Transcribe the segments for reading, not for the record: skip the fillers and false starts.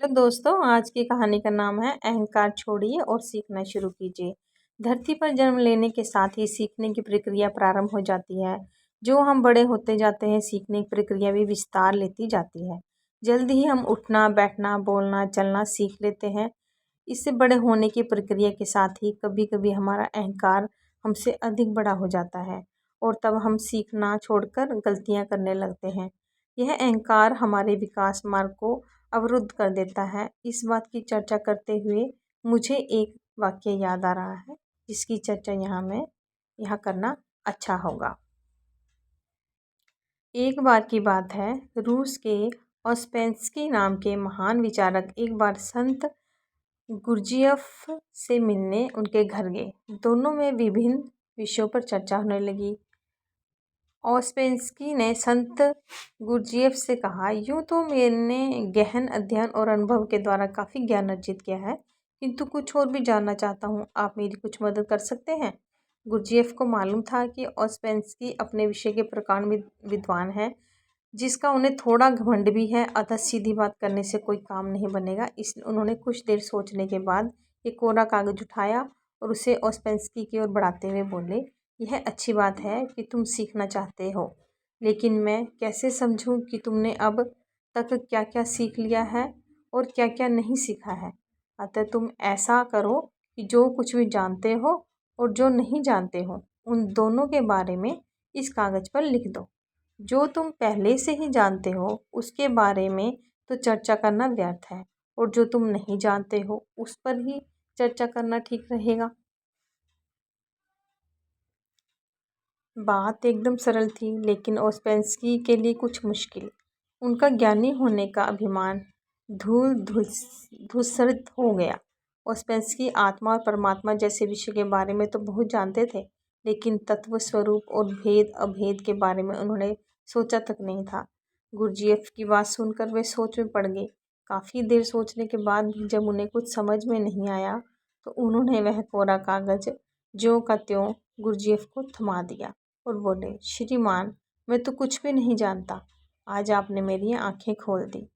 Hello दोस्तों, आज की कहानी का नाम है अहंकार छोड़िए और सीखना शुरू कीजिए। धरती पर जन्म लेने के साथ ही सीखने की प्रक्रिया प्रारंभ हो जाती है। जो हम बड़े होते जाते हैं, सीखने की प्रक्रिया भी विस्तार लेती जाती है। जल्द ही हम उठना, बैठना, बोलना, चलना सीख लेते हैं। इससे बड़े होने की प्रक्रिया के साथ ही कभी कभी हमारा अहंकार हमसे अधिक बड़ा हो जाता है और तब हम सीखना छोड़कर गलतियां करने लगते हैं। यह अहंकार हमारे विकास मार्ग को अवरुद्ध कर देता है। इस बात की चर्चा करते हुए मुझे एक वाक्य याद आ रहा है, जिसकी चर्चा यहाँ करना अच्छा होगा। एक बार की बात है, रूस के ऑस्पेंस्की नाम के महान विचारक एक बार संत गुरजियफ से मिलने उनके घर गए। दोनों में विभिन्न विषयों पर चर्चा होने लगी। ऑस्पेंस्की ने संत गुरजियफ से कहा, यूँ तो मैंने गहन अध्ययन और अनुभव के द्वारा काफ़ी ज्ञान अर्जित किया है, किंतु कुछ और भी जानना चाहता हूँ। आप मेरी कुछ मदद कर सकते हैं? गुरजियफ को मालूम था कि ऑस्पेंस्की अपने विषय के प्रकांड विद्वान है, जिसका उन्हें थोड़ा घमंड भी है। अतः सीधी बात करने से कोई काम नहीं बनेगा। इसलिए उन्होंने कुछ देर सोचने के बाद एक कोरा कागज उठाया और उसे ऑस्पेंस्की की ओर बढ़ाते हुए बोले, यह अच्छी बात है कि तुम सीखना चाहते हो, लेकिन मैं कैसे समझूं कि तुमने अब तक क्या क्या सीख लिया है और क्या क्या नहीं सीखा है। अतः तुम ऐसा करो कि जो कुछ भी जानते हो और जो नहीं जानते हो, उन दोनों के बारे में इस कागज पर लिख दो। जो तुम पहले से ही जानते हो उसके बारे में तो चर्चा करना व्यर्थ है, और जो तुम नहीं जानते हो उस पर ही चर्चा करना ठीक रहेगा। बात एकदम सरल थी, लेकिन ओस्पेंस्की के लिए कुछ मुश्किल। उनका ज्ञानी होने का अभिमान धूसरित हो गया। ओस्पेंस्की आत्मा और परमात्मा जैसे विषय के बारे में तो बहुत जानते थे, लेकिन तत्व, स्वरूप और भेद अभेद के बारे में उन्होंने सोचा तक नहीं था। गुरजियफ की बात सुनकर वे सोच में पड़ गए। काफ़ी देर सोचने के बाद भी जब उन्हें कुछ समझ में नहीं आया, तो उन्होंने वह कोरा कागज ज्यों का त्यों गुरजियफ को थमा दिया और बोले, श्रीमान, मैं तो कुछ भी नहीं जानता। आज आपने मेरी आंखें खोल दी।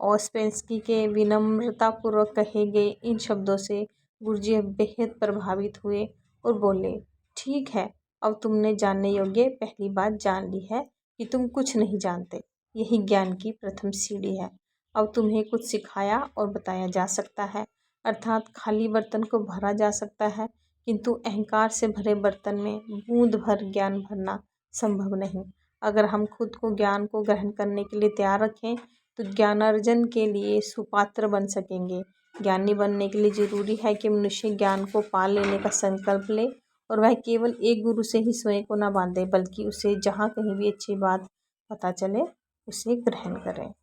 ऑस्पेंस्की के विनम्रतापूर्वक कहे गए इन शब्दों से गुरजियफ बेहद प्रभावित हुए और बोले, ठीक है, अब तुमने जानने योग्य पहली बात जान ली है कि तुम कुछ नहीं जानते। यही ज्ञान की प्रथम सीढ़ी है। अब तुम्हें कुछ सिखाया और बताया जा सकता है, अर्थात खाली बर्तन को भरा जा सकता है, किंतु अहंकार से भरे बर्तन में बूंद भर ज्ञान भरना संभव नहीं। अगर हम खुद को ज्ञान को ग्रहण करने के लिए तैयार रखें तो ज्ञानार्जन के लिए सुपात्र बन सकेंगे। ज्ञानी बनने के लिए जरूरी है कि मनुष्य ज्ञान को पा लेने का संकल्प ले, और वह केवल एक गुरु से ही स्वयं को न बांधे, बल्कि उसे जहाँ कहीं भी अच्छी बात पता चले उसे ग्रहण करें।